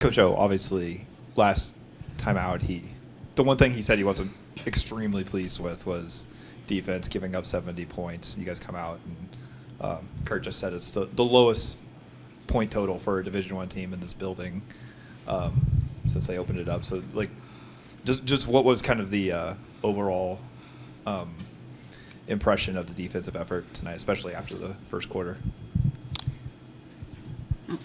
Coach O, obviously, last time out, the one thing he said he wasn't extremely pleased with was defense giving up 70 points. You guys come out and Kurt just said it's the lowest point total for a Division I team in this building since they opened it up. So, like, just what was kind of the overall impression of the defensive effort tonight, especially after the first quarter?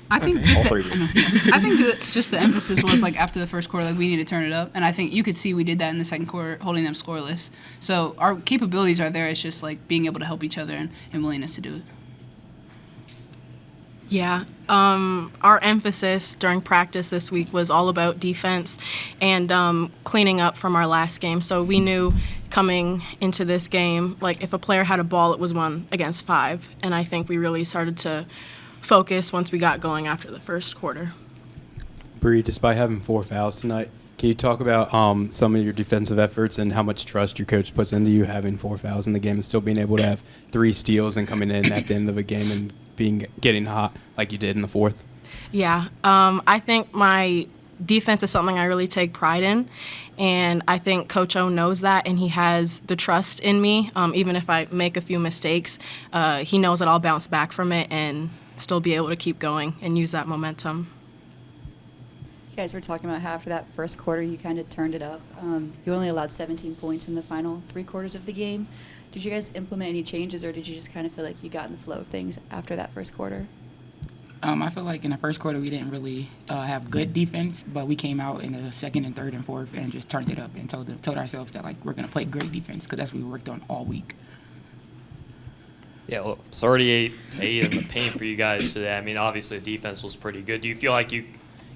I think just the emphasis was like after the first quarter, like we need to turn it up, and I think you could see we did that in the second quarter, holding them scoreless. So our capabilities are there. It's just like being able to help each other and willingness to do it. Yeah, our emphasis during practice this week was all about defense and cleaning up from our last game. So we knew coming into this game, like if a player had a ball, it was 1 against 5, and I think we really started to focus once we got going after the first quarter. Bree, despite having 4 fouls tonight, can you talk about some of your defensive efforts and how much trust your coach puts into you having 4 fouls in the game and still being able to have 3 steals and coming in at the end of a game and getting hot like you did in the fourth? Yeah, I think my defense is something I really take pride in, and I think Coach O knows that, and he has the trust in me. Even if I make a few mistakes, he knows that I'll bounce back from it and still be able to keep going and use that momentum. You guys were talking about how after that first quarter you kind of turned it up. You only allowed 17 points in the final 3 quarters of the game. Did you guys implement any changes, or did you just kind of feel like you got in the flow of things after that first quarter? I feel like in the first quarter we didn't really have good defense, but we came out in the second and third and fourth and just turned it up and told ourselves that like we're going to play great defense because that's what we worked on all week. Yeah, well, it's 38-8 in the paint for you guys today. I mean, obviously the defense was pretty good. Do you feel like you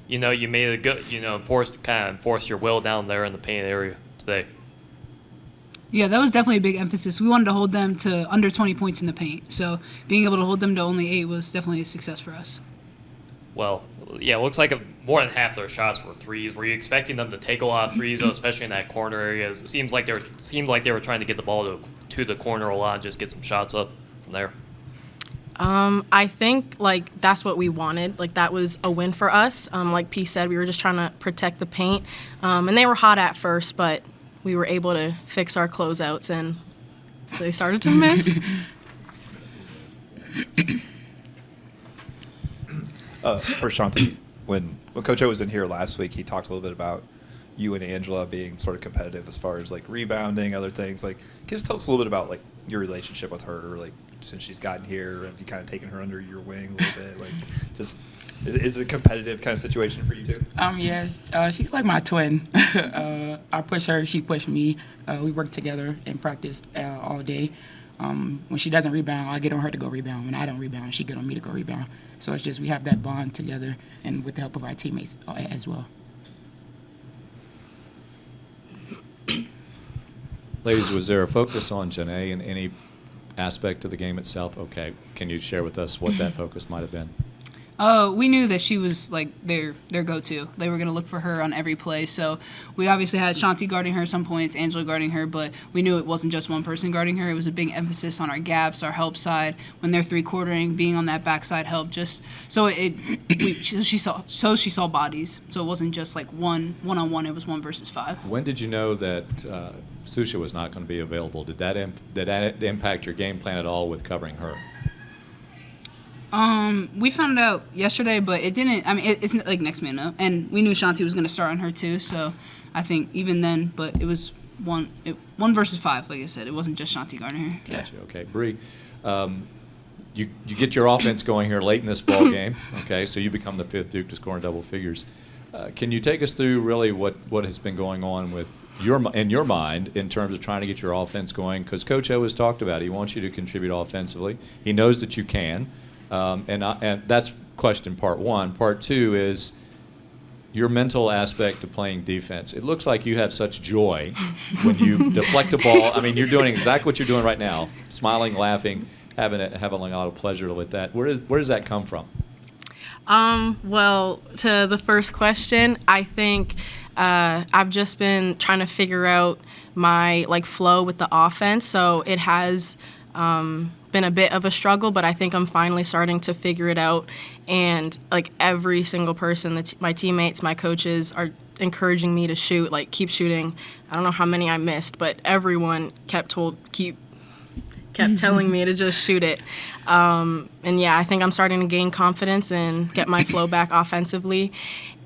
made a good, enforced your will down there in the paint area today? Yeah, that was definitely a big emphasis. We wanted to hold them to under 20 points in the paint. So being able to hold them to only 8 was definitely a success for us. Well, yeah, it looks like more than half their shots were threes. Were you expecting them to take a lot of threes, though, especially in that corner area? It seemed like they were trying to get the ball to the corner a lot and just get some shots up from there. I think like that's what we wanted. Like that was a win for us. Like P said, we were just trying to protect the paint, and they were hot at first, but we were able to fix our closeouts, and they started to miss. For Ashanti, when Coach O was in here last week, he talked a little bit about you and Angela being sort of competitive as far as like rebounding, other things. Like, can you just tell us a little bit about like your relationship with her, like since she's gotten here? Have you kind of taken her under your wing a little bit? Like, just is it a competitive kind of situation for you too? Yeah, she's like my twin. I push her, she pushed me. We work together in practice all day. When she doesn't rebound, I get on her to go rebound. When I don't rebound, she get on me to go rebound. So it's just we have that bond together, and with the help of our teammates as well. Ladies, was there a focus on Janae in any aspect of the game itself? Okay, can you share with us what that focus might have been? We knew that she was like their go-to. They were going to look for her on every play. So we obviously had Shanti guarding her at some points, Angela guarding her, but we knew it wasn't just one person guarding her. It was a big emphasis on our gaps, our help side. When they're 3-quartering, being on that backside helped just so she saw bodies. So it wasn't just like one-on-one. It was 1 versus 5. When did you know that Susha was not going to be available? Did that impact your game plan at all with covering her? We found out yesterday, but it didn't. I mean, it's like next man up, and we knew Shanti was going to start on her too. So I think even then, but it was 1 versus 5. Like I said, it wasn't just Shanti guarding her. Gotcha. Yeah. Okay, Bree, you get your offense going here late in this ball game. Okay, so you become the 5th Duke to score in double figures. Can you take us through really what has been going on with in your mind in terms of trying to get your offense going? Because Coach O has talked about it. He wants you to contribute offensively. He knows that you can. And that's question part 1. Part 2 is your mental aspect of playing defense. It looks like you have such joy when you deflect a ball. I mean, you're doing exactly what you're doing right now, smiling, laughing, having a lot of pleasure with that. Where does that come from? Well, to the first question, I think I've just been trying to figure out my flow with the offense. So it has been a bit of a struggle, but I think I'm finally starting to figure it out. And like every single person, my teammates, my coaches are encouraging me to shoot, like keep shooting. I don't know how many I missed, but everyone kept telling me to just shoot it. And yeah, I think I'm starting to gain confidence and get my flow back offensively.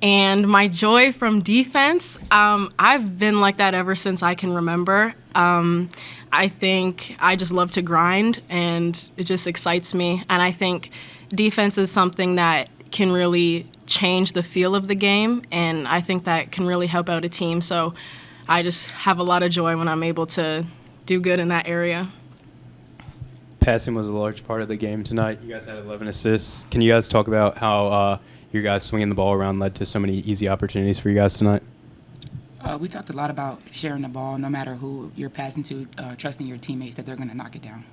And my joy from defense, I've been like that ever since I can remember. I think I just love to grind, and it just excites me. And I think defense is something that can really change the feel of the game, and I think that can really help out a team. So I just have a lot of joy when I'm able to do good in that area. Passing was a large part of the game tonight. You guys had 11 assists. Can you guys talk about how your guys swinging the ball around led to so many easy opportunities for you guys tonight? We talked a lot about sharing the ball, no matter who you're passing to, trusting your teammates that they're going to knock it down.